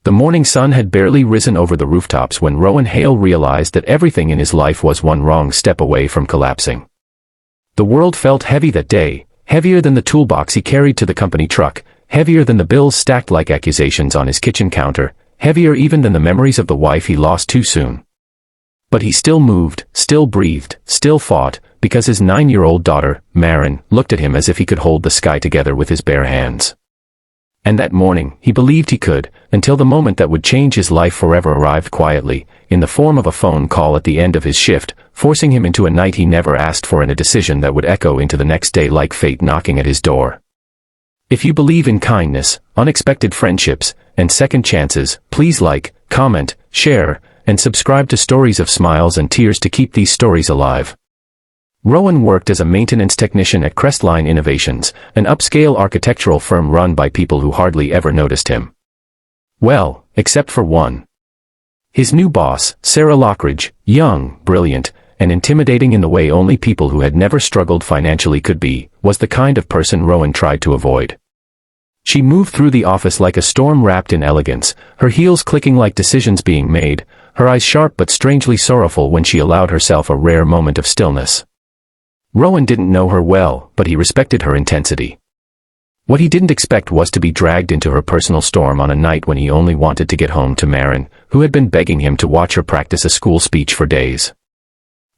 The morning sun had barely risen over the rooftops when Rowan Hale realized that everything in his life was one wrong step away from collapsing. The world felt heavy that day, heavier than the toolbox he carried to the company truck, heavier than the bills stacked like accusations on his kitchen counter, heavier even than the memories of the wife he lost too soon. But he still moved, still breathed, still fought, because his 9-year-old daughter, Maren, looked at him as if he could hold the sky together with his bare hands. And that morning, he believed he could, until the moment that would change his life forever arrived quietly, in the form of a phone call at the end of his shift, forcing him into a night he never asked for and a decision that would echo into the next day like fate knocking at his door. If you believe in kindness, unexpected friendships, and second chances, please like, comment, share, and subscribe to Stories of Smiles and Tears to keep these stories alive. Rowan worked as a maintenance technician at Crestline Innovations, an upscale architectural firm run by people who hardly ever noticed him. Well, except for one. His new boss, Sarah Lockridge, young, brilliant, and intimidating in the way only people who had never struggled financially could be, was the kind of person Rowan tried to avoid. She moved through the office like a storm wrapped in elegance, her heels clicking like decisions being made, her eyes sharp but strangely sorrowful when she allowed herself a rare moment of stillness. Rowan didn't know her well, but he respected her intensity. What he didn't expect was to be dragged into her personal storm on a night when he only wanted to get home to Maren, who had been begging him to watch her practice a school speech for days.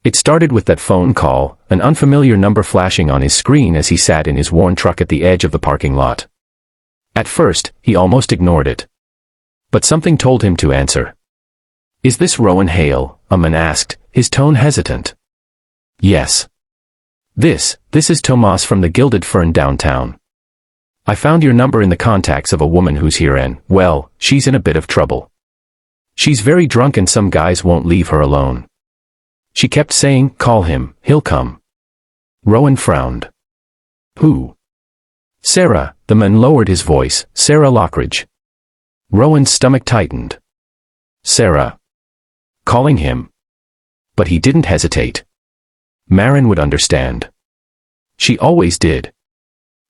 It started with that phone call, an unfamiliar number flashing on his screen as he sat in his worn truck at the edge of the parking lot. At first, he almost ignored it. But something told him to answer. "Is this Rowan Hale?" a man asked, his tone hesitant. "Yes. This is Tomas from the Gilded Fern downtown. I found your number in the contacts of a woman who's here and, well, she's in a bit of trouble. She's very drunk and some guys won't leave her alone. She kept saying, call him, he'll come." Rowan frowned. "Who?" "Sarah," the man lowered his voice, "Sarah Lockridge." Rowan's stomach tightened. Sarah. Calling him. But he didn't hesitate. Maren would understand. She always did.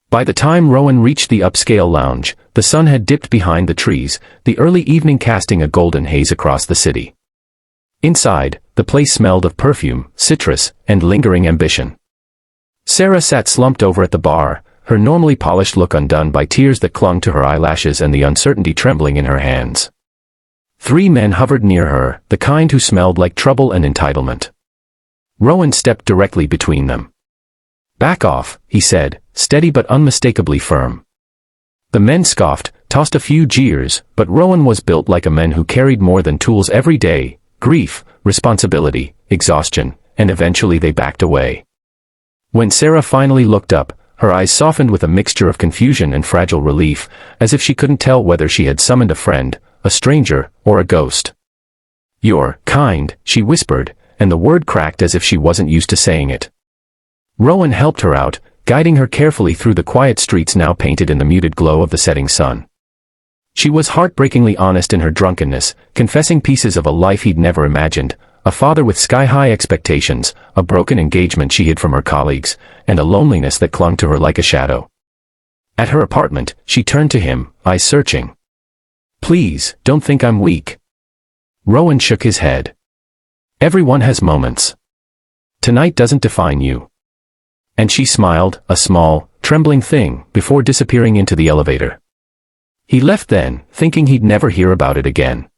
By the time Rowan reached the upscale lounge, the sun had dipped behind the trees, the early evening casting a golden haze across the city. Inside, the place smelled of perfume, citrus, and lingering ambition. Sarah sat slumped over at the bar, her normally polished look undone by tears that clung to her eyelashes and the uncertainty trembling in her hands. 3 men hovered near her, the kind who smelled like trouble and entitlement. Rowan stepped directly between them. "Back off," he said, steady but unmistakably firm. The men scoffed, tossed a few jeers, but Rowan was built like a man who carried more than tools every day: grief, responsibility, exhaustion, and eventually they backed away. When Sarah finally looked up, her eyes softened with a mixture of confusion and fragile relief, as if she couldn't tell whether she had summoned a friend, a stranger, or a ghost. "You're kind," she whispered, and the word cracked as if she wasn't used to saying it. Rowan helped her out, guiding her carefully through the quiet streets now painted in the muted glow of the setting sun. She was heartbreakingly honest in her drunkenness, confessing pieces of a life he'd never imagined, a father with sky-high expectations, a broken engagement she hid from her colleagues, and a loneliness that clung to her like a shadow. At her apartment, she turned to him, eyes searching. "Please, don't think I'm weak." Rowan shook his head. "Everyone has moments. Tonight doesn't define you." And she smiled, a small, trembling thing, before disappearing into the elevator. He left then, thinking he'd never hear about it again.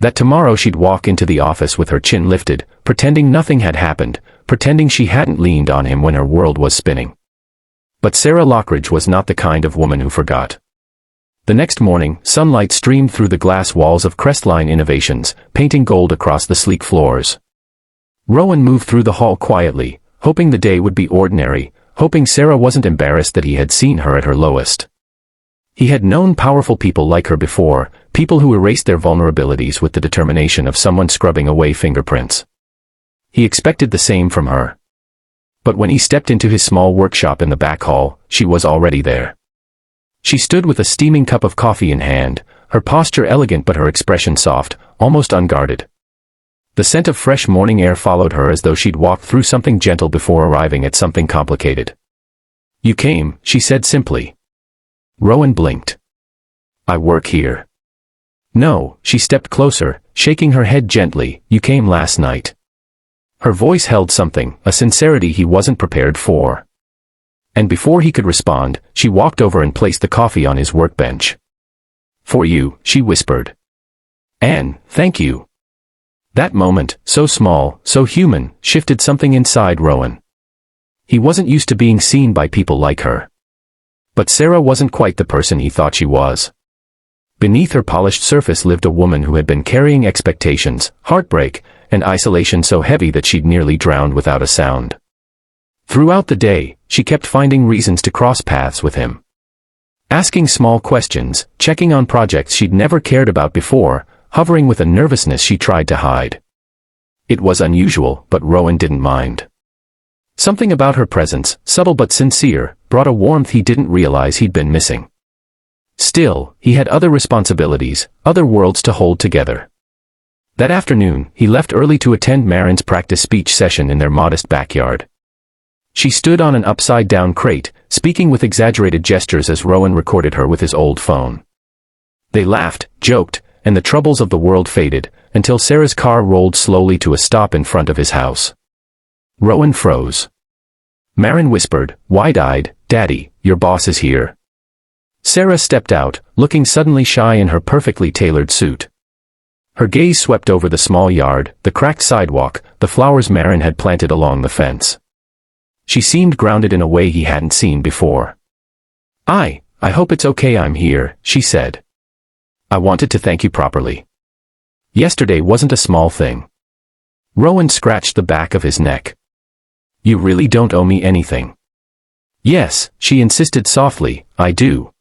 That tomorrow she'd walk into the office with her chin lifted, pretending nothing had happened, pretending she hadn't leaned on him when her world was spinning. But Sarah Lockridge was not the kind of woman who forgot. The next morning, sunlight streamed through the glass walls of Crestline Innovations, painting gold across the sleek floors. Rowan moved through the hall quietly, hoping the day would be ordinary, hoping Sarah wasn't embarrassed that he had seen her at her lowest. He had known powerful people like her before, people who erased their vulnerabilities with the determination of someone scrubbing away fingerprints. He expected the same from her. But when he stepped into his small workshop in the back hall, she was already there. She stood with a steaming cup of coffee in hand, her posture elegant but her expression soft, almost unguarded. The scent of fresh morning air followed her as though she'd walked through something gentle before arriving at something complicated. "You came," she said simply. Rowan blinked. "I work here." No, she stepped closer, shaking her head gently. You came last night. Her voice held something, a sincerity he wasn't prepared for. And before he could respond, she walked over and placed the coffee on his workbench. For you, she whispered. Anne, thank you. That moment, so small, so human, shifted something inside Rowan. He wasn't used to being seen by people like her. But Sarah wasn't quite the person he thought she was. Beneath her polished surface lived a woman who had been carrying expectations, heartbreak, and isolation so heavy that she'd nearly drowned without a sound. Throughout the day, she kept finding reasons to cross paths with him. Asking small questions, checking on projects she'd never cared about before, hovering with a nervousness she tried to hide. It was unusual, but Rowan didn't mind. Something about her presence, subtle but sincere, brought a warmth he didn't realize he'd been missing. Still, he had other responsibilities, other worlds to hold together. That afternoon, he left early to attend Marin's practice speech session in their modest backyard. She stood on an upside-down crate, speaking with exaggerated gestures as Rowan recorded her with his old phone. They laughed, joked, and the troubles of the world faded, until Sarah's car rolled slowly to a stop in front of his house. Rowan froze. Marin whispered, wide-eyed, Daddy, your boss is here. Sarah stepped out, looking suddenly shy in her perfectly tailored suit. Her gaze swept over the small yard, the cracked sidewalk, the flowers Marin had planted along the fence. She seemed grounded in a way he hadn't seen before. I hope it's okay I'm here, she said. I wanted to thank you properly. Yesterday wasn't a small thing. Rowan scratched the back of his neck. You really don't owe me anything. Yes, she insisted softly, I do.